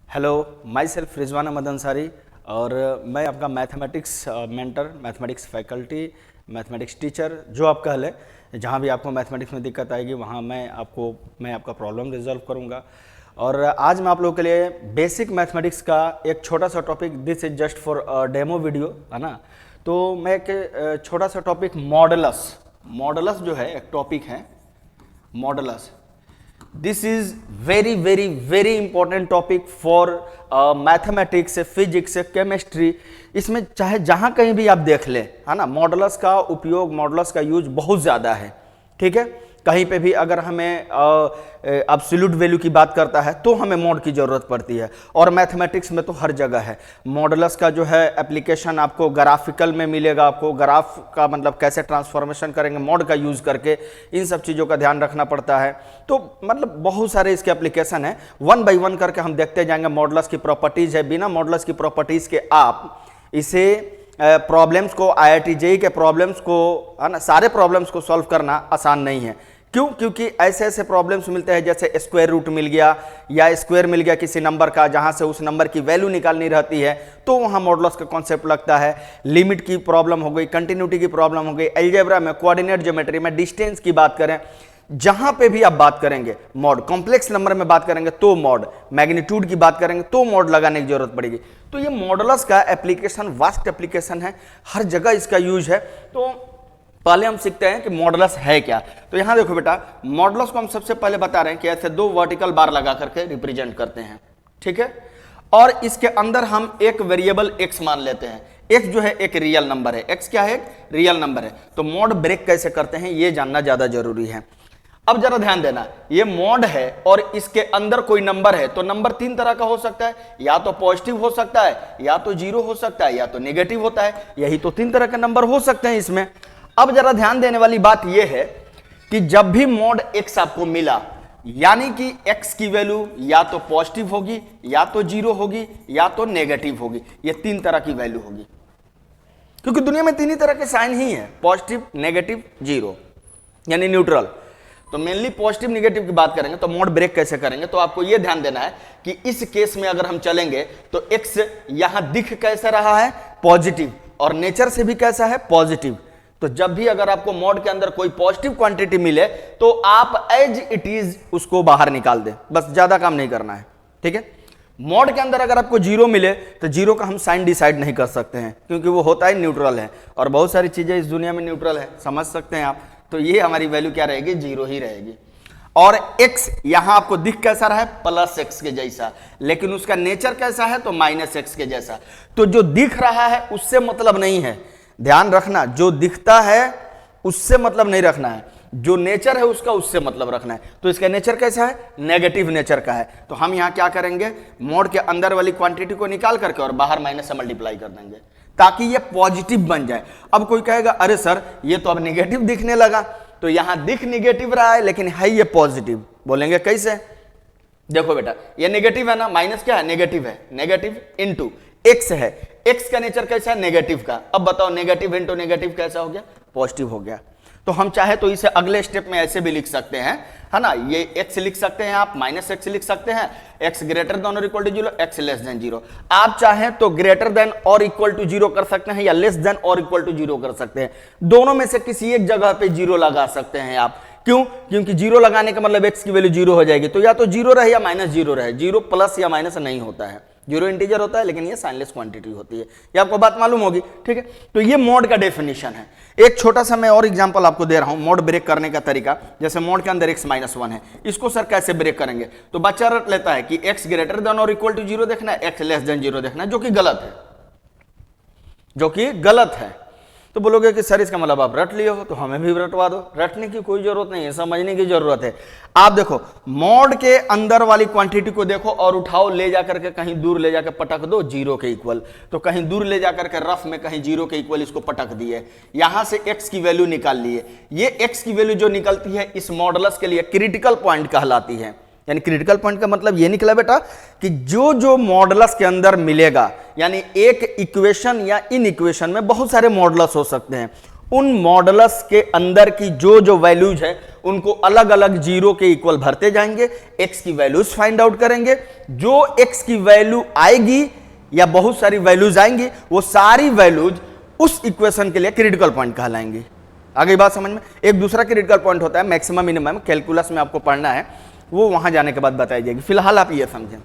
Hello, myself Rizwan Ahmad Ansari और मैं आपका mathematics mentor, mathematics faculty, mathematics teacher जो आप कह लें। जहाँ भी आपको मैथमेटिक्स में दिक्कत आएगी वहाँ मैं आपका प्रॉब्लम रिजॉल्व करूँगा। और आज मैं आप लोगों के लिए बेसिक मैथमेटिक्स का एक छोटा सा topic, this is just for demo video, है ना। तो मैं एक छोटा सा टॉपिक मॉडलस जो है एक टॉपिक है modulus. This is very very very important topic for mathematics, physics, chemistry. इसमें चाहे जहां कहीं भी आप देख ले, है ना, मॉडलस का उपयोग, मॉडलस का यूज बहुत ज्यादा है। ठीक है, कहीं पे भी अगर हमें एब्सोल्यूट वैल्यू की बात करता है तो हमें मॉड की जरूरत पड़ती है, और मैथमेटिक्स में तो हर जगह है। मॉडलस का जो है एप्लीकेशन आपको ग्राफिकल में मिलेगा, आपको ग्राफ का मतलब कैसे ट्रांसफॉर्मेशन करेंगे मॉड का यूज करके, इन सब चीज़ों का ध्यान रखना पड़ता है। तो मतलब बहुत सारे इसके एप्लीकेशन है, वन बाई वन करके हम देखते जाएंगे। मॉडलस की प्रॉपर्टीज है, बिना मॉडलस की प्रॉपर्टीज के आप इसे प्रॉब्लम्स को, IIT JEE के प्रॉब्लम्स को, है ना, सारे प्रॉब्लम्स को सॉल्व करना आसान नहीं है। क्यों? क्योंकि ऐसे ऐसे प्रॉब्लम्स मिलते हैं जैसे स्क्वायर रूट मिल गया या स्क्वायर मिल गया किसी नंबर का, जहां से उस नंबर की वैल्यू निकालनी रहती है, तो वहां मॉडलस का कॉन्सेप्ट लगता है। लिमिट की प्रॉब्लम हो गई, कंटिन्यूटी की प्रॉब्लम हो गई, अलजेब्रा में, कोऑर्डिनेट ज्योमेट्री में, डिस्टेंस की बात करें, जहां पे भी आप बात करेंगे मॉड, कॉम्प्लेक्स नंबर में बात करेंगे तो मॉड, मैग्नीट्यूड की बात करेंगे तो मॉड लगाने की जरूरत पड़ेगी। तो ये मॉडलस का एप्लीकेशन वास्ट एप्लीकेशन है, हर जगह इसका यूज है। तो पहले हम सीखते हैं कि मॉडलस है क्या। तो यहां देखो बेटा, मॉडलस को हम सबसे पहले बता रहे हैं कि ऐसे दो वर्टिकल बार लगा करके रिप्रेजेंट करते हैं। ठीक है, और इसके अंदर हम एक वेरिएबल x मान लेते हैं। x जो है एक रियल नंबर है, x क्या है? एक रियल नंबर है। तो मॉड ब्रेक कैसे करते हैं ये जानना ज्यादा जरूरी है। अब जरा ध्यान देना, ये मॉड है और इसके अंदर कोई नंबर है, तो नंबर तीन तरह का हो सकता है, या तो पॉजिटिव हो सकता है, या तो जीरो हो सकता है, या तो नेगेटिव होता है। यही तो तीन तरह के नंबर हो सकते हैं इसमें। अब जरा ध्यान देने वाली बात यह है कि जब भी मॉड x आपको मिला, यानी कि x की वैल्यू या तो पॉजिटिव होगी, या तो जीरो होगी, या तो नेगेटिव होगी। ये तीन तरह की वैल्यू होगी, क्योंकि दुनिया में तीन ही तरह के साइन ही है, पॉजिटिव, नेगेटिव, जीरो, यानी न्यूट्रल। तो मेनली पॉजिटिव नेगेटिव की बात करेंगे तो मॉड ब्रेक कैसे करेंगे, तो आपको यह ध्यान देना है कि इस केस में अगर हम चलेंगे तो x यहां दिख कैसा रहा है? पॉजिटिव, और नेचर से भी कैसा है? पॉजिटिव। तो जब भी अगर आपको मॉड के अंदर कोई पॉजिटिव क्वांटिटी मिले तो आप एज इट इज उसको बाहर निकाल दें, बस ज्यादा काम नहीं करना है। ठीक है, मॉड के अंदर अगर आपको जीरो मिले तो जीरो का हम साइन डिसाइड नहीं कर सकते हैं, क्योंकि वो होता है न्यूट्रल है, और बहुत सारी चीजें इस दुनिया में न्यूट्रल है, समझ सकते हैं आप। तो ये हमारी वैल्यू क्या रहेगी? जीरो ही रहेगी। और x यहां आपको दिख कैसा रहा है? प्लस x के जैसा, लेकिन उसका नेचर कैसा है? तो माइनस x के जैसा। तो जो दिख रहा है उससे मतलब नहीं है, ध्यान रखना, जो दिखता है उससे मतलब नहीं रखना है, जो नेचर है उसका उससे मतलब रखना है। तो इसका नेचर कैसा है? नेगेटिव नेचर का है। तो हम यहां क्या करेंगे? मॉड के अंदर वाली क्वांटिटी को निकाल करके और बाहर माइनस से मल्टीप्लाई कर देंगे, ताकि ये पॉजिटिव बन जाए। अब कोई कहेगा अरे सर ये तो अब नेगेटिव दिखने लगा, तो यहां दिख नेगेटिव रहा है लेकिन है ये पॉजिटिव। बोलेंगे कैसे? देखो बेटा, ये नेगेटिव है ना, माइनस क्या है? नेगेटिव है, नेगेटिव इनटू x है, x का नेचर कैसा है? नेगेटिव का। अब बताओ नेगेटिव इनटू नेगेटिव कैसा हो गया? पॉजिटिव हो गया। तो हम चाहे तो इसे अगले स्टेप में ऐसे भी लिख सकते हैं, है ना, ये x लिख सकते हैं आप, माइनस x लिख सकते हैं, x ग्रेटर देन और equal to zero, x less than zero. आप चाहें तो ग्रेटर देन और इक्वल टू जीरो कर सकते हैं, या लेस देन और इक्वल टू जीरो कर सकते हैं। दोनों में से किसी एक जगह पे जीरो लगा सकते हैं आप। क्यों? क्योंकि जीरो लगाने का मतलब x की वैल्यू जीरो हो जाएगी, तो या तो जीरो रहे या माइनस जीरो रहे। जीरो प्लस या माइनस नहीं होता है, जीरो इंटीजर होता है, लेकिन ये साइनलेस क्वांटिटी होती है। ये आपको बात मालूम होगी। ठीक है, तो ये मॉड का डेफिनेशन है। एक छोटा सा मैं और एग्जांपल आपको दे रहा हूं मॉड ब्रेक करने का तरीका। जैसे मॉड के अंदर x-1 है, इसको सर कैसे ब्रेक करेंगे? तो बच्चा रट लेता है कि x ग्रेटर देन और इक्वल टू जीरो देखना है, x लेस देन जीरो देखना है, जो कि गलत है, जो कि गलत है। तो बोलोगे कि सर इसका मतलब आप रट लिए हो, तो हमें भी रटवा दो। रटने की कोई जरूरत नहीं है, समझने की जरूरत है। आप देखो मॉड के अंदर वाली क्वांटिटी को देखो और उठाओ, ले जाकर के कहीं दूर ले जाकर पटक दो जीरो के इक्वल। तो कहीं दूर ले जाकर के रफ में कहीं जीरो के इक्वल इसको पटक दिए, यहां से x की वैल्यू निकाल लिए। ये x की वैल्यू जो निकलती है इस मॉडलस के लिए क्रिटिकल पॉइंट कहलाती है। यानी क्रिटिकल पॉइंट का मतलब ये निकला बेटा कि जो जो मॉडलस के अंदर मिलेगा, यानी एक इक्वेशन या इन इक्वेशन में बहुत सारे मॉडलस हो सकते हैं, उन मॉडुलस के अंदर की जो जो वैल्यूज है उनको अलग अलग जीरो के इक्वल भरते जाएंगे, एक्स की वैल्यूज फाइंड आउट करेंगे। जो एक्स की वैल्यू आएगी या बहुत सारी वैल्यूज आएंगी, वो सारी वैल्यूज उस इक्वेशन के लिए क्रिटिकल पॉइंट कहलाएंगी। आगे बात समझ में? एक दूसरा क्रिटिकल पॉइंट होता है मैक्सिमम मिनिमम, कैलकुलस में आपको पढ़ना है, वो वहां जाने के बाद बताई जाएगी। फिलहाल आप ये समझें,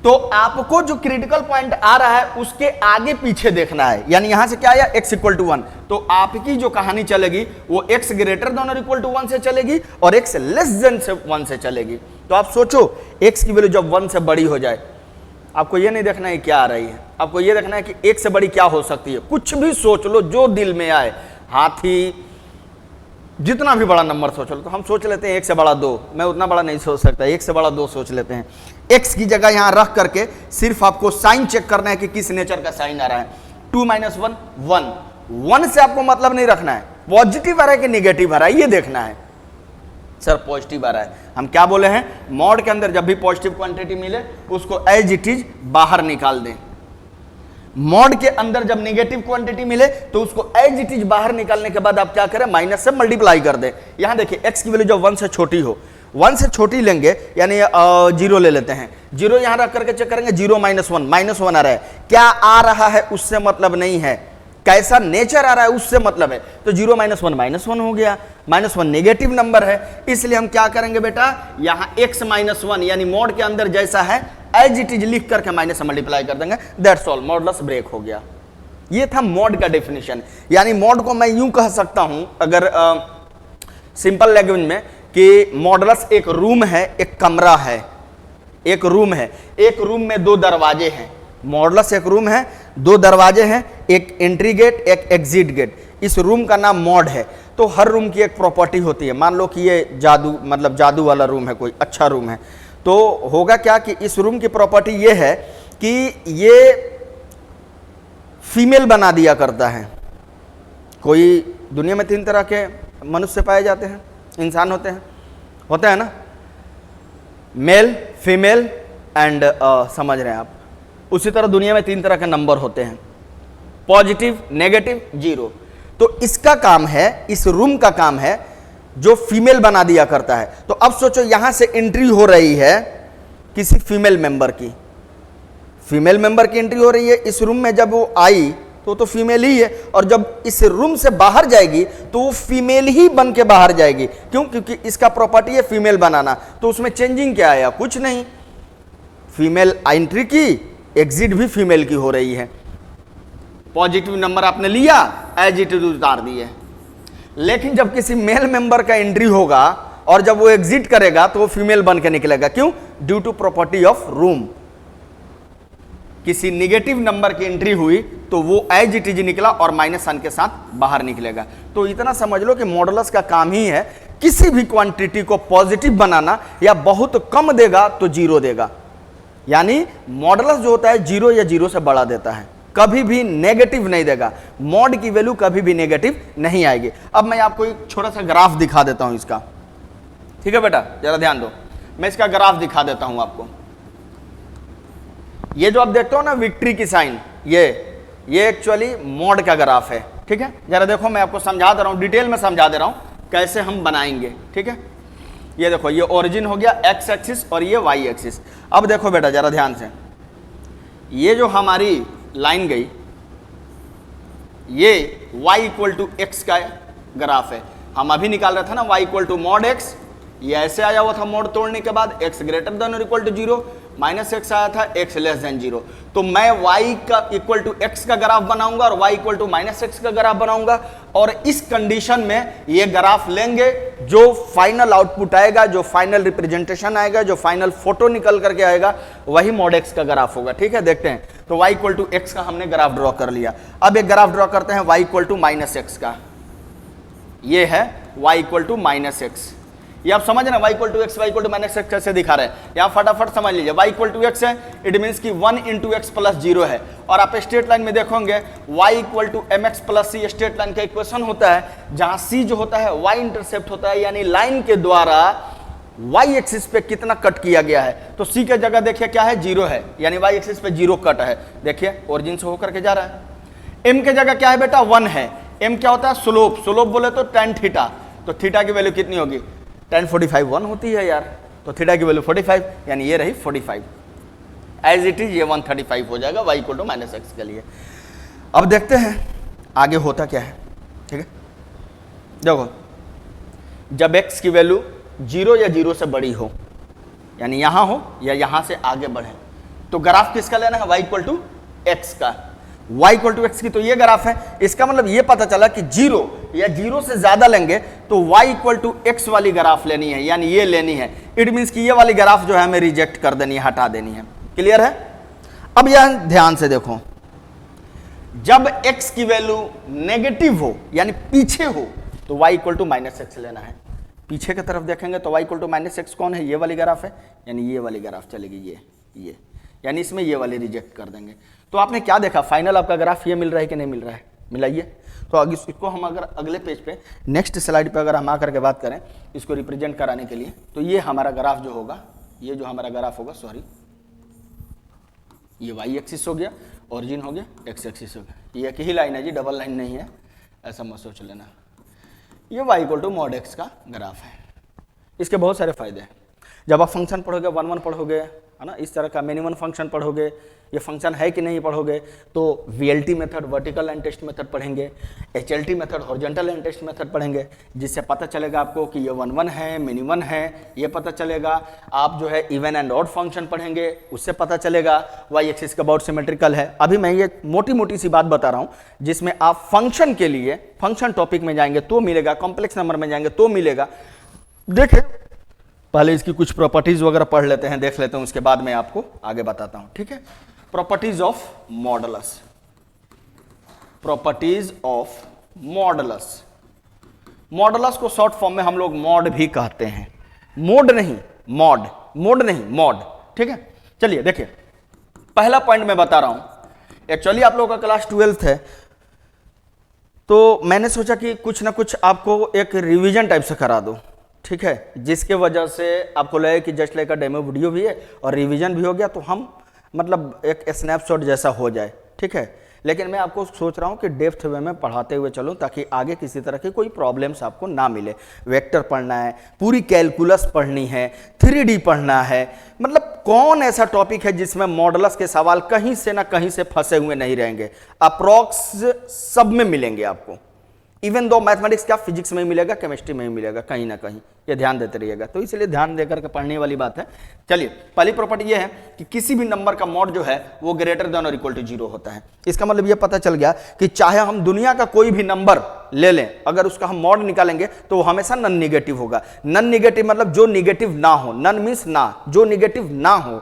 तो आपको जो क्रिटिकल पॉइंट आ रहा है उसके आगे पीछे देखना है। यानी यहां से क्या आया, x इक्वल टू 1, तो आपकी जो कहानी चलेगी वो x ग्रेटर देन और इक्वल टू 1 से चलेगी और x लेस देन से 1 से चलेगी। तो आप सोचो x की वैल्यू जब 1 से बड़ी हो जाए, आपको ये नहीं देखना है क्या आ रही है, आपको ये देखना है कि 1 से बड़ी क्या हो सकती है। कुछ भी सोच लो जो दिल में आए, हाथी, जितना भी बड़ा नंबर सोच लो। तो हम सोच लेते हैं 1 से बड़ा 2, मैं उतना बड़ा नहीं सोच सकता, 1 से बड़ा 2 सोच लेते हैं। x की जगह यहां रख करके सिर्फ आपको साइन चेक करना है कि किस नेचर का साइन आ रहा है। 2 - 1 1, 1 से आपको मतलब नहीं रखना है, पॉजिटिव आ रहा है कि निगेटिव आ रहा है ये देखना है। सर पॉजिटिव आ रहा है, हम क्या बोले हैं, मॉड के अंदर जब भी पॉजिटिव क्वांटिटी मिले उसको एज इट इज बाहर निकाल दें। मॉड के अंदर जब नेगेटिव क्वांटिटी मिले तो उसको एज इट इज बाहर निकालने के बाद आप क्या करें, माइनस से मल्टीप्लाई कर दें। यहां देखिए x की वैल्यू जब 1 से छोटी हो, 1 से छोटी लेंगे, यानी 0 ले लेते हैं, 0 यहां रख करके चेक करेंगे, 0 - 1 -1 आ रहा है। क्या आ रहा है उससे मतलब नहीं है, कैसा नेचर आ रहा है उससे मतलब है। तो 0 - 1 -1 हो गया, -1 नेगेटिव नंबर है, इसलिए हम क्या करेंगे बेटा, यहां x - 1 यानी मॉड के अंदर जैसा है एज इट इज लिख करके माइनस से मल्टीप्लाई कर देंगे, दैट्स ऑल, मॉडुलस ब्रेक हो गया। ये था मॉड का डेफिनेशन। यानी मॉड को मैं यूं कह सकता हूं अगर सिंपल लैंग्वेज में कि मॉडुलस एक रूम है, एक कमरा है, एक रूम है, एक रूम में 2 दरवाजे हैं। मॉडुलस एक रूम है, 2 दरवाजे हैं, एक एंट्री गेट, एक एग्जिट गेट। इस रूम का नाम मॉड है। तो हर रूम की एक प्रॉपर्टी होती है। मान लो कि ये जादू, मतलब जादू वाला रूम है, कोई अच्छा रूम है, तो होगा क्या कि इस रूम की प्रॉपर्टी ये है कि ये फीमेल बना दिया करता है। कोई दुनिया में 3 तरह के मनुष्य पाए जाते हैं, इंसान होते हैं ना, मेल, फीमेल एंड समझ रहे हैं आप। उसी तरह दुनिया में 3 तरह के नंबर होते हैं, पॉजिटिव, नेगेटिव, 0। तो इसका काम है, इस रूम का काम है जो फीमेल बना दिया करता है। तो अब सोचो यहां से एंट्री हो रही है किसी फीमेल मेंबर की, फीमेल मेंबर की एंट्री हो रही है इस रूम में। जब वो आई तो फीमेल ही है, और जब इस रूम से बाहर जाएगी तो वो फीमेल ही बन के बाहर जाएगी। क्यों? क्योंकि इसका प्रॉपर्टी है फीमेल बनाना। तो उसमें चेंजिंग क्या आया, कुछ नहीं, फीमेल एंट्री की, एग्जिट भी फीमेल की हो रही है। पॉजिटिव नंबर आपने लिया, एज इट इज उतार दिए। लेकिन जब किसी मेल मेंबर का एंट्री होगा और जब वो एग्जिट करेगा तो वो फीमेल बन के निकलेगा। क्यों? Due to property of room. किसी निगेटिव नंबर की एंट्री हुई तो वो एज इट इज निकला और -1 के साथ बाहर निकलेगा। तो इतना समझ लो कि मॉडुलस का काम ही है किसी भी क्वांटिटी को पॉजिटिव बनाना, या बहुत कम देगा तो 0 देगा। यानी मॉडुलस जो होता है 0 या 0 से बड़ा देता है, कभी भी नेगेटिव नहीं देगा। मॉड की वैल्यू कभी भी नेगेटिव नहीं आएगी। अब मैं आपको एक छोटा सा ग्राफ दिखा देता हूं इसका, ठीक है बेटा, जरा ध्यान दो। मैं इसका ग्राफ दिखा देता हूं आपको। ये जो आप देखते हो ना विक्ट्री की साइन, ये एक्चुअली मॉड का ग्राफ है, ठीक है। जरा देखो, मैं आपको समझा दे रहा हूं, डिटेल में समझा दे रहा हूं कैसे हम बनाएंगे, ठीक है। ये देखो, ये ओरिजिन हो गया एक्स एक्सिस और ये वाई एक्सिस। अब देखो बेटा जरा ध्यान से, ये जो हमारी लाइन गई, ये y इक्वल टू एक्स का ग्राफ है। हम अभी निकाल रहे थे ना y equal to mod x, ये ऐसे आया हुआ था मोड तोड़ने के बाद, x ग्रेटर देन और इक्वल टू 0, -x आया था, x लेस देन 0। तो मैं y का इक्वल टू x का ग्राफ बनाऊंगा और y इक्वल टू -x का ग्राफ बनाऊंगा, और इस कंडीशन में ये ग्राफ लेंगे, जो फाइनल आउटपुट आएगा, जो फाइनल रिप्रेजेंटेशन आएगा, जो फाइनल फोटो निकल करके आएगा, वही मॉड x का ग्राफ होगा, ठीक है। देखते हैं, तो y इक्वल टू x का हमने ग्राफ ड्रॉ कर लिया। अब एक ग्राफ ड्रॉ करते हैं y इक्वल टू -x का। ये है y इक्वल टू -x। ये आप समझ रहे हैं y equal to x, y equal to -x कैसे दिखा रहे हैं, यहाँ फटाफट समझ लीजिए। y इक्वल टू एक्स है, इट मीन्स कि 1 इंटू एक्स प्लस 0 है। और आप स्ट्रेट लाइन में देखोगे y equal to m x plus c straight line का इक्वेशन होता है, जहां c जो होता है y इंटरसेप्ट होता है, यानी लाइन के द्वारा y एक्सिस पे कितना कट किया गया है। तो c के जगह देखिए क्या है, 0 है, यानी y एक्सिस पे 0 कट है। देखिए ओरिजिन से होकर के जा रहा है। m के जगह क्या है बेटा, 1 है, एम क्या होता है? स्लोप। स्लोप बोले तो tan थीटा, तो थीटा की वैल्यू कितनी होगी? tan 45 1 होती है यार, तो थीटा की वैल्यू 45, यानी ये रही 45। एज इट इज ये 135 हो जाएगा y = -x के लिए। अब देखते हैं आगे होता क्या है, ठीक है। देखो, जब x की वैल्यू 0 या 0 से बड़ी हो, यानी यहां हो या यहां से आगे बढ़े, तो ग्राफ किसका लेना है? y = x का। y = x की तो ये ग्राफ है, इसका मतलब ये पता चला कि 0 या 0 से ज्यादा लेंगे तो y = x वाली ग्राफ लेनी है, यानी ये लेनी है। इट मीन्स कि ये वाली ग्राफ जो है हमें रिजेक्ट कर देनी है, हटा देनी है। क्लियर है? अब यह ध्यान से देखो, जब x की वैल्यू नेगेटिव हो यानी पीछे हो तो y = -x लेना है। पीछे की तरफ देखेंगे तो y = -x कौन है? ये वाली ग्राफ है, यानी ये वाली ग्राफ चलेगी, ये यानी इसमें ये वाली रिजेक्ट कर देंगे। तो आपने क्या देखा? फाइनल आपका ग्राफ ये मिल रहा है कि नहीं मिल रहा है? मिलाइए। तो अगर इसको हम अगर अगले पेज पे नेक्स्ट स्लाइड पे अगर हम आकर के बात करें इसको रिप्रेजेंट कराने के लिए, तो ये हमारा ग्राफ जो होगा, ये जो हमारा ग्राफ होगा, सॉरी, ये y एक्सिस हो गया, ओरिजिन हो गया, x एक्सिस हो गया। ये एक ही लाइन है जी, डबल लाइन नहीं है, ऐसा मत सोच लेना। ये y = mod x का ग्राफ है। इसके बहुत सारे फायदे हैं। जब आप फंक्शन पढ़ोगे, 1 1 पढ़ोगे, है ना, इस तरह का मिनिमम फंक्शन पढ़ोगे, ये फंक्शन है कि नहीं पढ़ोगे, तो VLT method, vertical line test method पढ़ेंगे, HLT method, horizontal line test method पढ़ेंगे, जिससे पता चलेगा आपको कि ये 1 1 है, मिनिमम है, ये पता चलेगा। आप जो है इवन एंड ऑड फंक्शन पढ़ेंगे, उससे पता चलेगा y एक्सिस का अबाउट सिमेट्रिकल है। अभी मैं ये मोटी मोटी सी बात बता रहा हूँ, जिसमें आप फंक्शन के लिए फंक्शन टॉपिक में जाएंगे तो मिलेगा, कॉम्प्लेक्स नंबर में जाएंगे तो मिलेगा। देखिए, पहले इसकी कुछ प्रॉपर्टीज वगैरह पढ़ लेते हैं, देख लेते हैं, उसके बाद मैं आपको आगे बताता हूं, ठीक है। Properties of modulus. Properties of modulus. Modulus को शॉर्ट फॉर्म में हम लोग मॉड भी कहते हैं, मोड नहीं, मॉड, मोड नहीं, मॉड, ठीक है। चलिए देखिए, पहला पॉइंट मैं बता रहा हूं। एक्चुअली आप लोगों का क्लास 12th है, तो मैंने सोचा कि कुछ ना कुछ आपको एक रिवीजन टाइप से करा दो, ठीक है, जिसके वजह से आपको लगे कि जस्ट लाइक का डेमो वीडियो भी है और रिवीजन भी हो गया, तो हम मतलब एक स्नैपशॉट जैसा हो जाए, ठीक है। लेकिन मैं आपको सोच रहा हूँ कि डेप्थ वे में पढ़ाते हुए चलूँ, ताकि आगे किसी तरह की कोई प्रॉब्लम्स आपको ना मिले। वेक्टर पढ़ना है, पूरी कैलकुलस पढ़नी है, 3D पढ़ना है, मतलब कौन ऐसा टॉपिक है जिसमें मॉडुलस के सवाल कहीं से ना कहीं से फंसे हुए नहीं रहेंगे। अप्रॉक्स सब में मिलेंगे आपको, इवन दो मैथमेटिक्स क्या फिजिक्स में ही मिलेगा, केमिस्ट्री में ही मिलेगा, कहीं ना कहीं, ये ध्यान देते रहिएगा। तो इसलिए ध्यान देकर के पढ़ने वाली बात है। चलिए, पहली प्रॉपर्टी ये है कि किसी भी नंबर का मॉड जो है वो ग्रेटर देन और इक्वल टू 0 होता है। इसका मतलब ये पता चल गया कि चाहे हम दुनिया का कोई भी नंबर ले लें, अगर उसका हम मॉड निकालेंगे तो वो हमेशा नन निगेटिव होगा। नन निगेटिव मतलब जो निगेटिव ना हो, नन मीन्स ना, जो निगेटिव ना हो।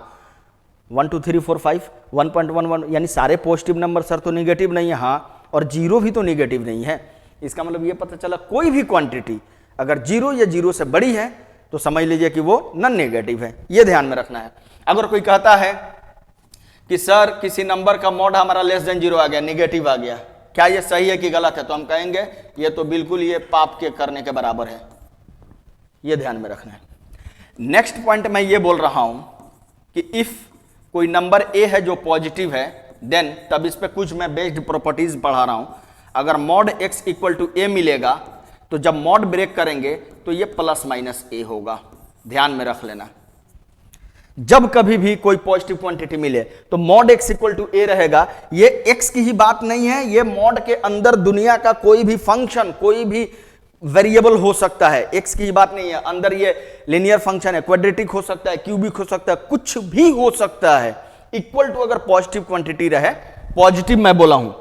1 2 3 4 5 1.11 यानी सारे पॉजिटिव नंबर सर तो निगेटिव नहीं है, हाँ, और 0 भी तो निगेटिव नहीं है। इसका मतलब ये पता चला कोई भी क्वांटिटी अगर 0 या 0 से बड़ी है तो समझ लीजिए कि वो नन नेगेटिव है। ये ध्यान में रखना है। अगर कोई कहता है कि सर किसी नंबर का मॉड हमारा लेस देन 0 आ गया, निगेटिव आ गया, क्या ये सही है कि गलत है, तो हम कहेंगे ये तो बिल्कुल ये पाप के करने के बराबर है। ये ध्यान में रखना है। नेक्स्ट पॉइंट मैं ये बोल रहा हूं कि इफ कोई नंबर ए है जो पॉजिटिव है, देन तब इस पे कुछ मैं बेस्ड प्रॉपर्टीज पढ़ा रहा हूं। अगर मॉड x इक्वल टू ए मिलेगा तो जब मॉड ब्रेक करेंगे तो ये प्लस माइनस ए होगा। ध्यान में रख लेना, जब कभी भी कोई पॉजिटिव क्वांटिटी मिले तो मॉड x इक्वल टू ए रहेगा। ये x की ही बात नहीं है, ये मॉड के अंदर दुनिया का कोई भी फंक्शन, कोई भी वेरिएबल हो सकता है, x की ही बात नहीं है। अंदर ये लिनियर फंक्शन है, क्वाड्रेटिक हो सकता है, क्यूबिक हो सकता है, कुछ भी हो सकता है। इक्वल टू अगर पॉजिटिव क्वांटिटी रहे, पॉजिटिव मैं बोला हूं,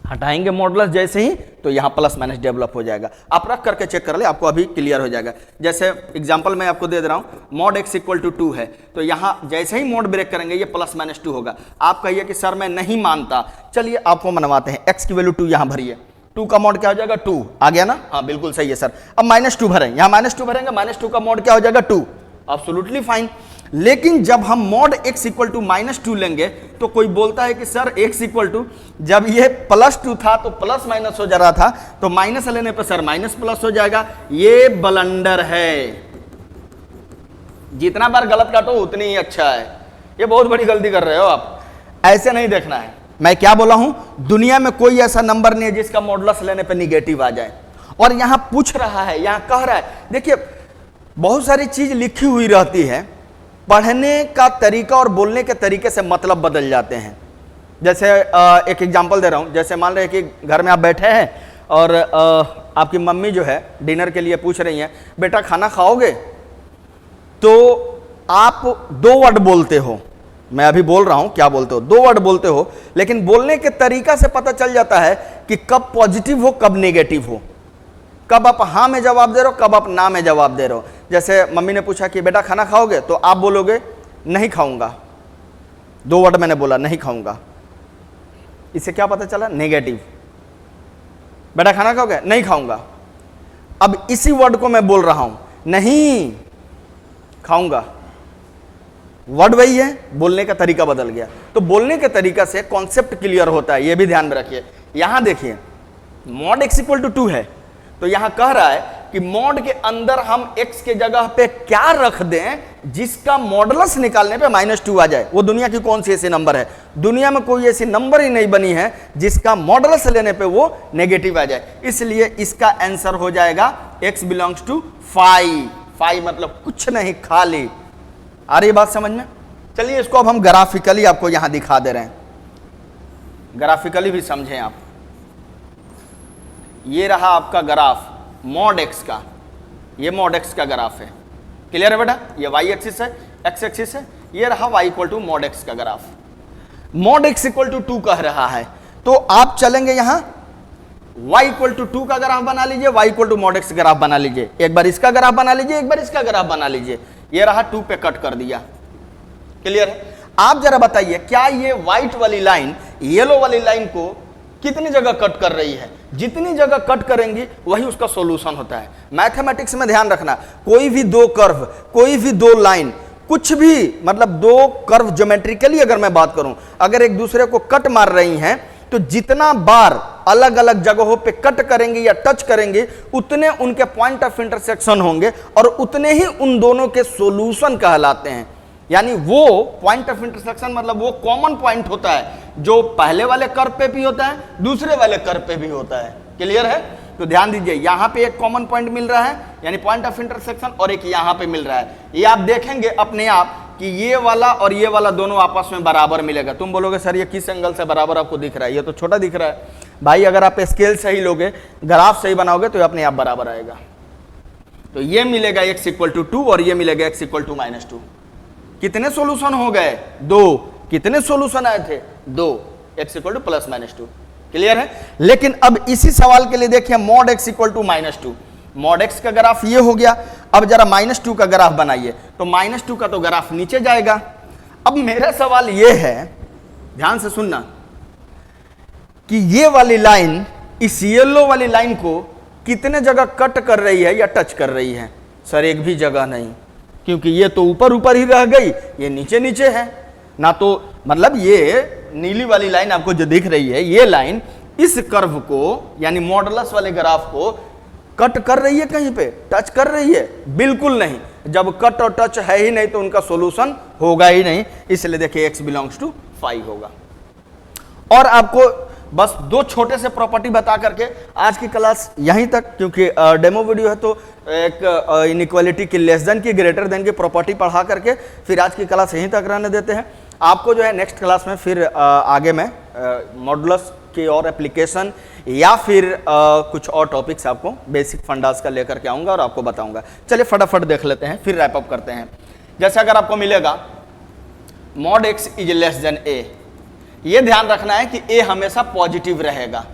हटाएंगे मॉडुलस जैसे ही तो यहां प्लस माइनस डेवलप हो जाएगा। आप रख करके चेक कर ले, आपको अभी क्लियर हो जाएगा। जैसे एग्जांपल मैं आपको दे दे रहा हूं, मॉड x इक्वल टू 2 है, तो यहां जैसे ही मॉड ब्रेक करेंगे ये प्लस माइनस 2 होगा। आप कहिए कि सर मैं नहीं मानता, चलिए आपको मनवाते हैं। x की वैल्यू 2 यहां भरिए, 2 का मॉड क्या हो जाएगा, 2 आ गया ना, हाँ बिल्कुल सही है सर। अब -2 भरें, यहां -2 भरेंगे, -2 का मॉड क्या हो जाएगा, 2, एब्सोल्युटली फाइन। लेकिन जब हम मॉड x इक्वल टू -2 लेंगे तो कोई बोलता है कि सर x इक्वल टू, जब ये +2 था तो प्लस माइनस हो जा रहा था, तो माइनस लेने पर सर माइनस प्लस हो जाएगा। ये ब्लंडर है, जितना बार गलत काटो उतनी ही अच्छा है। ये बहुत बड़ी गलती कर रहे हो आप, ऐसे नहीं देखना है। मैं क्या बोला हूं, दुनिया में कोई ऐसा नंबर नहीं है जिसका मॉडुलस लेने पे निगेटिव आ जाए। और यहां पूछ रहा है, यहां कह रहा है, देखिए बहुत सारी चीज लिखी हुई रहती है, पढ़ने का तरीका और बोलने के तरीके से मतलब बदल जाते हैं। जैसे एक एग्जांपल दे रहा हूं, जैसे मान रहे कि घर में आप बैठे हैं और आपकी मम्मी जो है डिनर के लिए पूछ रही हैं, बेटा खाना खाओगे? तो आप 2 वर्ड बोलते हो, मैं अभी बोल रहा हूं क्या बोलते हो, 2 वर्ड बोलते हो, लेकिन बोलने के तरीका से पता चल जाता है कि कब पॉजिटिव हो कब नेगेटिव हो, कब आप हाँ में जवाब दे रहे हो कब आप ना में जवाब दे रहे हो। जैसे मम्मी ने पूछा कि बेटा खाना खाओगे, तो आप बोलोगे नहीं खाऊंगा, 2 वर्ड मैंने बोला नहीं खाऊंगा, इससे क्या पता चला, नेगेटिव। बेटा खाना खाओगे, नहीं खाऊंगा। अब इसी वर्ड को मैं बोल रहा हूं, नहीं खाऊंगा, वर्ड वही है, बोलने का तरीका बदल गया। तो बोलने के तरीका से कॉन्सेप्ट क्लियर होता है, यह भी ध्यान में रखिए। यहां देखिए मॉड x इक्वल टू 2 है, तो यहां कह रहा है कि मॉड के अंदर हम x के जगह पे क्या रख दें जिसका मॉडुलस निकालने पे -2 आ जाए। वो दुनिया की कौन सी ऐसी नंबर है, दुनिया में कोई ऐसी नंबर ही नहीं बनी है जिसका मॉडुलस लेने पे वो नेगेटिव आ जाए। इसलिए इसका आंसर हो जाएगा x बिलोंग्स टू 5। 5 मतलब कुछ नहीं, खाली। आ रही बात समझ में? चलिए इसको अब हम ग्राफिकली आपको यहां दिखा दे रहे हैं, ग्राफिकली भी समझें आप। ये रहा आपका ग्राफ मॉड x का, ये मॉड x का ग्राफ है, क्लियर है बेटा? ये y एक्सिस है, x एक्सिस है, ये रहा y equal to mod x का graph. Mod x equal to 2 कह रहा है, तो आप चलेंगे यहां y इक्वल टू 2 का ग्राफ बना लीजिए, y equal to mod x graph बना लीजिए, एक बार इसका ग्राफ बना लीजिए, एक बार इसका ग्राफ बना लीजिए। ये रहा 2 पे कट कर दिया, क्लियर है? आप जरा बताइए क्या ये व्हाइट वाली लाइन येलो वाली लाइन को कितनी जगह कट कर रही है? जितनी जगह कट करेंगी वही उसका सॉल्यूशन होता है। मैथमेटिक्स में ध्यान रखना, कोई भी 2 कर्व, कोई भी 2 लाइन, कुछ भी मतलब 2 कर्व ज्योमेट्रिकली अगर मैं बात करूं, अगर एक दूसरे को कट मार रही हैं तो जितना बार अलग अलग जगहों पे कट करेंगे या टच करेंगे उतने उनके पॉइंट ऑफ इंटरसेक्शन होंगे और उतने ही उन दोनों के सॉल्यूशन कहलाते हैं। यानी वो पॉइंट ऑफ इंटरसेक्शन मतलब वो कॉमन पॉइंट होता है जो पहले वाले कर्व पे भी होता है, दूसरे वाले कर्व पे भी होता है, क्लियर है? तो ध्यान दीजिए, यहां पे एक कॉमन पॉइंट मिल रहा है यानी पॉइंट ऑफ इंटरसेक्शन, और एक यहां पे मिल रहा है। ये आप देखेंगे अपने आप कि ये वाला और ये वाला दोनों आपस में बराबर मिलेगा। तुम बोलोगे सर ये किस एंगल से बराबर आपको दिख रहा है, ये तो छोटा दिख रहा है। भाई अगर आप स्केल सही लोगे, ग्राफ सही बनाओगे तो ये अपने आप बराबर आएगा। तो ये मिलेगा x इक्वल टू 2 और ये मिलेगा x इक्वल टू -2। कितने सॉल्यूशन हो गए? 2। कितने सॉल्यूशन आए थे? 2। x इक्वल टू +-2, क्लियर है? लेकिन अब इसी सवाल के लिए देखिए mod x equal to -2, mod x का ग्राफ ये हो गया। अब जरा -2 का ग्राफ बनाइए, तो -2 का तो ग्राफ नीचे जाएगा। अब मेरा सवाल ये है, ध्यान से सुनना, कि ये वाली लाइन इस येलो वाली लाइन को कितने जगह कट कर रही है या टच कर रही है? सर एक भी जगह नहीं, क्योंकि ये तो ऊपर ऊपर ही रह गई, ये नीचे नीचे है ना। तो मतलब ये नीली वाली लाइन आपको जो दिख रही है, ये लाइन इस कर्व को यानी मॉडुलस वाले ग्राफ को कट कर रही है, कहीं पे टच कर रही है? बिल्कुल नहीं। जब कट और टच है ही नहीं तो उनका सॉल्यूशन होगा ही नहीं। इसलिए देखिए x बिलोंग्स टू 5 होगा। और आपको बस 2 छोटे से प्रॉपर्टी बता करके आज की क्लास यहीं तक, क्योंकि डेमो वीडियो है तो एक इनइक्वालिटी की लेस देन की ग्रेटर देन की प्रॉपर्टी पढ़ा करके फिर आज की क्लास यहीं तक रहने देते हैं। आपको जो है नेक्स्ट क्लास में फिर आगे मैं मॉडुलस की और एप्लीकेशन या फिर कुछ और टॉपिक्स आपको बेसिक फंडास का लेकर के आऊँगा और आपको बताऊँगा। चलिए फटाफट देख लेते हैं, फिर रैप अप करते हैं। जैसे अगर आपको मिलेगा mod x is less than a, ये ध्यान रखना है कि a हमेशा पॉजिटिव रहेगा।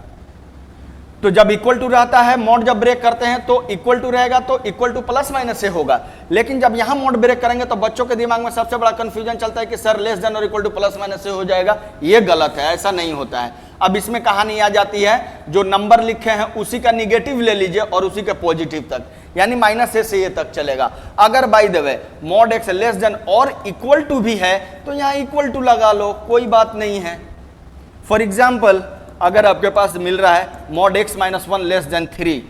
तो जब इक्वल टू रहता है, मोड जब ब्रेक करते हैं तो इक्वल टू रहेगा, तो इक्वल टू +- से होगा। लेकिन जब यहां मोड ब्रेक करेंगे तो बच्चों के दिमाग में सबसे बड़ा कंफ्यूजन चलता है कि सर लेस देन और इक्वल टू +- से हो जाएगा। ये गलत है, ऐसा नहीं होता है। अब इसमें कहानी आ जाती है, जो नंबर लिखे हैं उसी का निगेटिव ले लीजिए और उसी के पॉजिटिव तक, यानी -a से a तक चलेगा। अगर by the way mode x less than और इक्वल टू भी है तो यहां इक्वल टू लगा लो, कोई बात नहीं है। फॉर एग्जाम्पल अगर आपके पास मिल रहा है मॉड x -1 लेस देन 3,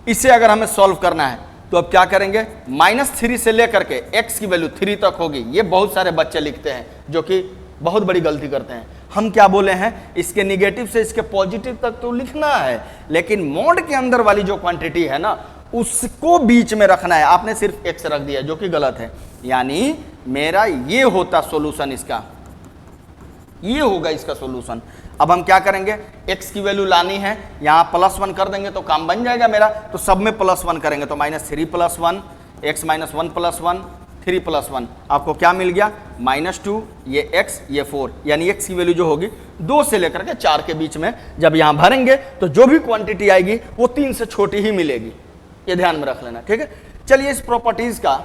इसे अगर हमें सॉल्व करना है तो अब क्या करेंगे, -3 से लेकर के x की वैल्यू 3 तक होगी। ये बहुत सारे बच्चे लिखते हैं जो कि बहुत बड़ी गलती करते हैं। हम क्या बोले हैं, इसके निगेटिव से इसके पॉजिटिव तक तो लिखना है, लेकिन मॉड के अंदर वाली जो क्वांटिटी है ना उसको बीच में रखना है। आपने सिर्फ x रख दिया जो कि गलत है, यानी मेरा ये होता सॉल्यूशन, इसका ये होगा इसका सॉल्यूशन। अब हम क्या करेंगे, x की वैल्यू लानी है, यहां +1 कर देंगे तो काम बन जाएगा मेरा। तो सब में +1 करेंगे तो -3 + 1, x - 1 + 1 3 + 1, आपको क्या मिल गया -2, ये x ये 4, यानी x की वैल्यू जो होगी 2 से लेकर के 4 के बीच में जब यहां भरेंगे तो जो भी क्वांटिटी आएगी वो 3 से छोटी ही मिलेगी, ये ध्यान में रख लेना, ठीक है। चलिए इस प्रॉपर्टीज का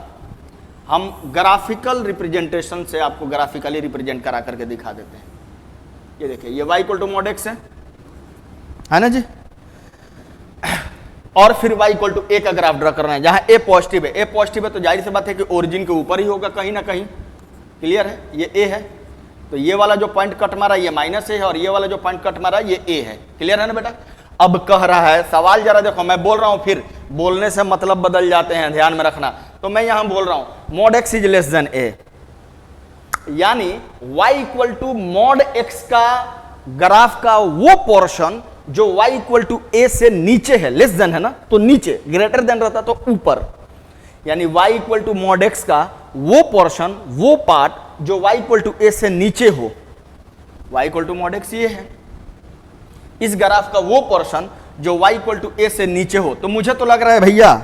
हम ग्राफिकल रिप्रेजेंटेशन से आपको ग्राफिकली रिप्रेजेंट करा करके दिखा देते हैं। ये देखिए, ये y = mod x है ना जी, और फिर y = a का ग्राफ ड्रा करना है, जहां a पॉजिटिव है। a पॉजिटिव है तो जाहिर सी बात है कि ओरिजिन के ऊपर ही होगा कहीं ना कहीं, क्लियर है। ये a है तो ये वाला जो पॉइंट कट मारा ये -a है, और ये वाला जो पॉइंट कट मारा ये a है, क्लियर है ना बेटा। अब कह रहा है सवाल, जरा देखो, मैं बोल रहा हूं, फिर बोलने से मतलब बदल जाते हैं, ध्यान में रखना। तो मैं यहां बोल रहा हूं mod x > a, यानी y = mod x का ग्राफ का वो पोर्शन जो y = a से नीचे है, लेस देन है ना, तो नीचे, ग्रेटर देन रहता तो ऊपर, यानी y = mod x का वो पोर्शन, वो पार्ट जो y = a से नीचे हो, y = mod x ये है, इस ग्राफ का वो पोर्शन जो y = a से नीचे हो। तो मुझे तो लग रहा है भैया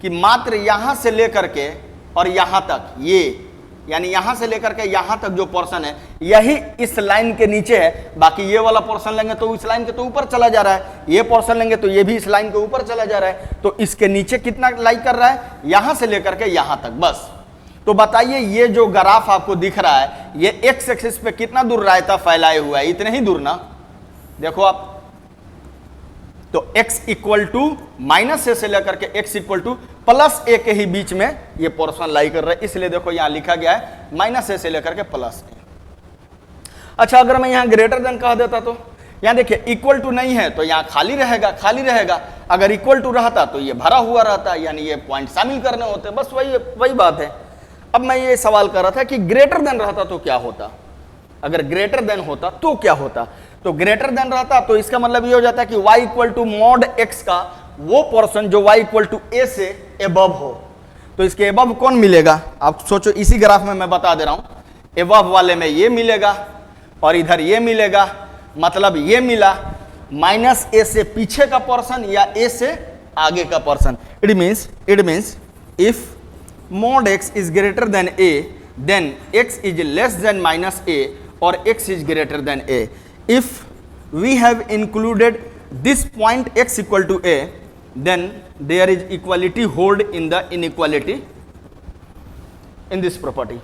कि मात्र यहां से लेकर के और यहां तक, ये यानी यहां से लेकर के यहां तक जो पोर्शन है यही इस लाइन के नीचे है, बाकी ये वाला पोर्शन लेंगे तो इस लाइन के तो ऊपर चला जा रहा है, ये पोर्शन लेंगे तो ये भी इस लाइन के ऊपर चला जा रहा है, तो इसके नीचे कितना लाई कर रहा है, यहां से लेकर के यहां तक, बस। तो बताइए ये जो ग्राफ आपको दिख रहा है ये x एक्सिस पे कितना दूर रायता फैलाए हुआ है, इतने ही दूर ना, देखो आप। तो x = -a से लेकर के x = +a के ही बीच में ये पोर्शन लाई कर रहा है, इसलिए देखो यहां लिखा गया है -a से लेकर के +a। अच्छा, अगर मैं यहां ग्रेटर देन कह देता तो यहां देखिए इक्वल टू नहीं है तो यहां खाली रहेगा, खाली रहेगा। अगर इक्वल टू रहता तो ये भरा हुआ रहता, यानी ये पॉइंट शामिल करने होते, बस वही बात है। अब मैं ये सवाल कर रहा था कि ग्रेटर देन रहता तो क्या होता, अगर ग्रेटर देन होता तो क्या होता। तो ग्रेटर देन रहता तो इसका मतलब ये हो जाता कि y = mod x का वो पोर्शन जो y = a से एबव हो। तो इसके एबव कौन मिलेगा, आप सोचो, इसी ग्राफ में मैं बता दे रहा हूं, एबव वाले में ये मिलेगा और इधर ये मिलेगा, मतलब ये मिला -a से पीछे का पोर्शन या a से आगे का portion. It means if mod x is greater than a then x is less than -a or x is greater than a. If we have included this point x = a then there is equality hold in the inequality in this property.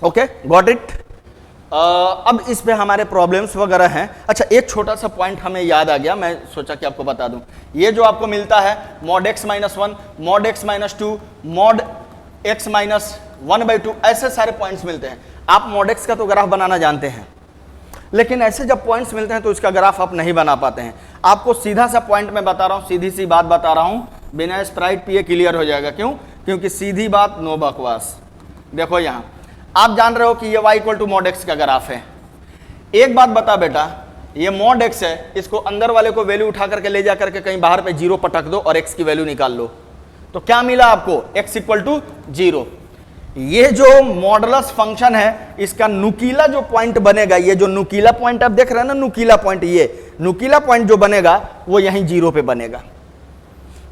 Okay, got it? अब इस पे हमारे problems वगैरह हैं। अच्छा, एक छोटा सा पॉइंट हमें याद आ गया, मैं सोचा कि आपको बता दूं। ये जो आपको मिलता है mod x - 1, mod x - 2, mod x - 1/2, ऐसे सारे पॉइंट्स मिलते हैं। आप mod x का तो ग्राफ बनाना जानते हैं, लेकिन ऐसे जब पॉइंट्स मिलते हैं तो इसका ग्राफ आप नहीं बना पाते हैं। आपको सीधा सा पॉइंट में बता रहा हूं, सीधी सी बात बता रहा हूं, बिना स्प्राइट पिए क्लियर हो जाएगा। क्यों? क्योंकि सीधी बात, नो बकवास। देखो यहां आप जान रहे हो कि ये y = mod x का ग्राफ है। एक बात बता बेटा, ये mod x है, इसको अंदर वाले को वैल्यू उठा करके ले जा करके कहीं बाहर पे 0 पटक दो और x की वैल्यू निकाल लो, तो क्या मिला आपको, x = 0। ये जो मॉडुलस फंक्शन है इसका नुकीला जो पॉइंट बनेगा, ये जो नुकीला पॉइंट आप देख रहे हैं ना, नुकीला पॉइंट, ये नुकीला पॉइंट जो बनेगा वो यहीं 0 पे बनेगा।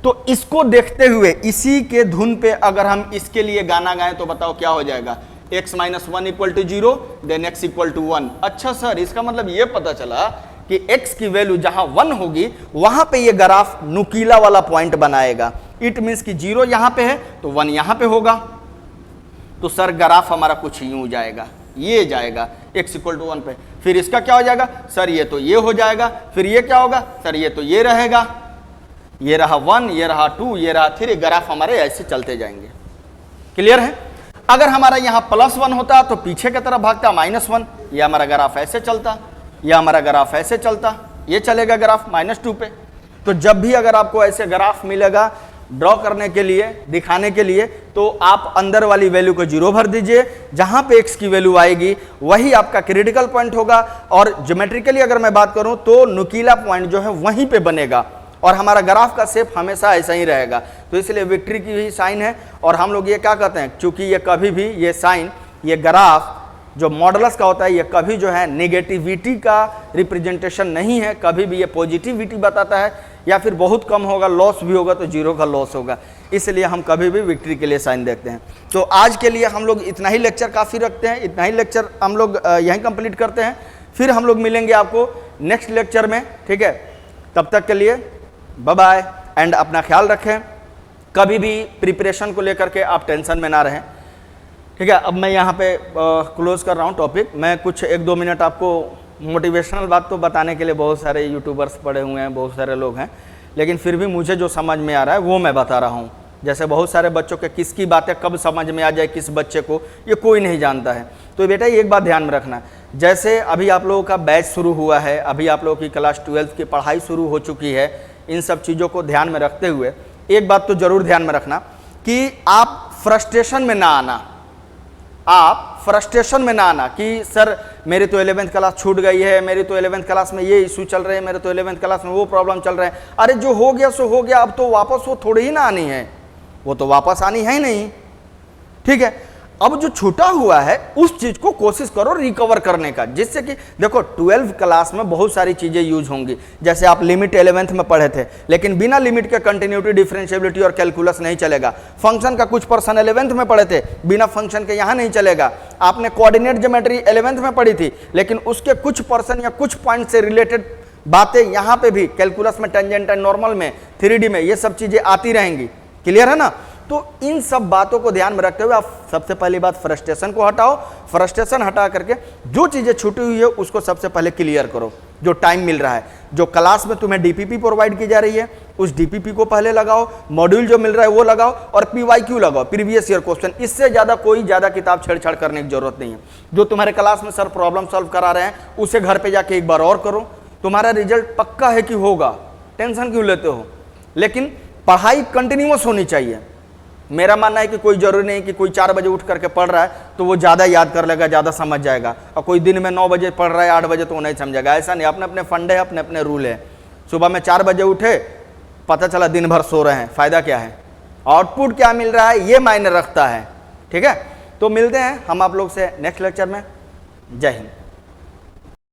तो इसको देखते हुए, इसी के धुन पे अगर हम इसके लिए गाना गाएं तो बताओ क्या हो जाएगा, x - 1 = 0 देन x = 1। अच्छा सर, इसका मतलब ये पता चला कि x की वैल्यू जहां 1 होगी वहां पे ये ग्राफ नुकीला वाला पॉइंट बनाएगा। इट मींस कि 0 यहां पे है तो 1 यहां पे होगा। तो सर ग्राफ हमारा कुछ यूं जाएगा, ये जाएगा x = 1 पे। फिर इसका क्या हो जाएगा सर, ये तो ये हो जाएगा। फिर ये क्या होगा सर, ये तो ये रहेगा, ये रहा 1, ये रहा 2, ये रहा 3। ग्राफ हमारे ऐसे चलते जाएंगे। क्लियर है? अगर हमारा यहाँ +1 होता तो पीछे की तरफ भागता -1, ये हमारा ग्राफ ऐसे चलता, या हमारा ग्राफ ऐसे चलता, ये चलेगा ग्राफ -2 पे। तो जब भी अगर आपको ऐसे ग्राफ मिलेगा ड्रॉ करने के लिए, दिखाने के लिए, तो आप अंदर वाली वैल्यू को 0 भर दीजिए। जहां पे x की वैल्यू आएगी वही आपका क्रिटिकल पॉइंट होगा, और ज्योमेट्रिकली अगर मैं बात करूं तो नुकीला पॉइंट जो है वहीं पे बनेगा, और हमारा ग्राफ का शेप हमेशा ऐसा ही रहेगा। तो इसलिए विक्ट्री की ही साइन है। और हम लोग ये क्या कहते हैं, क्योंकि ये कभी भी ये साइन, ये ग्राफ जो मॉडुलस का होता है, ये कभी जो है नेगेटिविटी का रिप्रेजेंटेशन नहीं है, कभी भी ये पॉजिटिविटी बताता है, या फिर बहुत कम होगा, लॉस भी होगा तो 0 का लॉस होगा। इसलिए हम कभी भी विक्ट्री के लिए साइन देखते हैं। तो आज के लिए हम लोग इतना ही लेक्चर काफ़ी रखते हैं, इतना ही लेक्चर हम लोग यहीं कंप्लीट करते हैं। फिर हम लोग मिलेंगे आपको नेक्स्ट लेक्चर में, ठीक है। तब तक के लिए बाय बाय, एंड अपना ख्याल रखें। कभी भी प्रिपरेशन को लेकर के आप टेंशन में ना रहें, ठीक है। अब मैं यहाँ पे क्लोज कर रहा हूँ टॉपिक। मैं कुछ 1-2 मिनट आपको मोटिवेशनल बात तो बताने के लिए, बहुत सारे यूट्यूबर्स पड़े हुए हैं, बहुत सारे लोग हैं, लेकिन फिर भी मुझे जो समझ में आ रहा है वो मैं बता रहा हूँ। जैसे बहुत सारे बच्चों के किसकी बातें कब समझ में आ जाए किस बच्चे को, ये कोई नहीं जानता है। तो बेटा एक बात ध्यान में रखना, जैसे अभी आप लोगों का बैच शुरू हुआ है, अभी आप लोगों की क्लास 12th की पढ़ाई शुरू हो चुकी है, इन सब चीज़ों को ध्यान में रखते हुए एक बात तो ज़रूर ध्यान में रखना कि आप फ्रस्ट्रेशन में ना आना, आप फ्रस्ट्रेशन में ना आना कि सर मेरी तो 11th क्लास छूट गई है, मेरी तो 11th क्लास में ये इशू चल रहे हैं, मेरे तो 11th क्लास में वो प्रॉब्लम चल रहे हैं। अरे जो हो गया सो हो गया, अब तो वापस वो थोड़ी ही ना आनी है, वो तो वापस आनी है ही नहीं, ठीक है। अब जो छूटा हुआ है उस चीज को कोशिश करो रिकवर करने का, जिससे कि देखो 12th क्लास में बहुत सारी चीजें यूज होंगी। जैसे आप लिमिट 11th में पढ़े थे, लेकिन बिना लिमिट के कंटिन्यूटी, डिफरेंशिएबिलिटी और कैलकुलस नहीं चलेगा। फंक्शन का कुछ पर्सन 11th में पढ़े थे, बिना फंक्शन के यहाँ नहीं चलेगा। आपने कोऑर्डिनेट ज्योमेट्री 11th में पढ़ी थी, लेकिन उसके कुछ पर्सन या कुछ पॉइंट से रिलेटेड बातें यहाँ पे भी कैलकुलस में, टेंजेंट एंड नॉर्मल में, 3D में ये सब चीजें आती रहेंगी। क्लियर है ना। तो इन सब बातों को ध्यान में रखते हुए आप सबसे पहली बात फ्रस्ट्रेशन को हटाओ। फ्रस्ट्रेशन हटा करके जो चीज़ें छूटी हुई है उसको सबसे पहले क्लियर करो। जो टाइम मिल रहा है, जो क्लास में तुम्हें डीपीपी प्रोवाइड की जा रही है, उस डीपीपी को पहले लगाओ, मॉड्यूल जो मिल रहा है वो लगाओ, और पीवाईक्यू लगाओ, प्रीवियस ईयर क्वेश्चन। इससे ज़्यादा कोई ज़्यादा किताब छेड़छाड़ करने की जरूरत नहीं है। जो तुम्हारे क्लास में सर प्रॉब्लम सॉल्व करा रहे हैं उसे घर पर जाके एक बार और करो, तुम्हारा रिजल्ट पक्का है कि होगा, टेंशन क्यों लेते हो। लेकिन पढ़ाई कंटिन्यूअस होनी चाहिए। मेरा मानना है कि कोई जरूरी नहीं कि कोई 4 बजे उठ करके पढ़ रहा है तो वो ज़्यादा याद कर लेगा, ज़्यादा समझ जाएगा, और कोई दिन में 9 बजे पढ़ रहा है 8 बजे तो वो नहीं समझेगा। ऐसा नहीं, अपने अपने फंडे, अपने अपने रूल है। सुबह में 4 बजे उठे, पता चला दिन भर सो रहे हैं, फ़ायदा क्या है, आउटपुट क्या मिल रहा है ये मायने रखता है, ठीक है। तो मिलते हैं हम आप लोग से नेक्स्ट लेक्चर में। जय हिंद।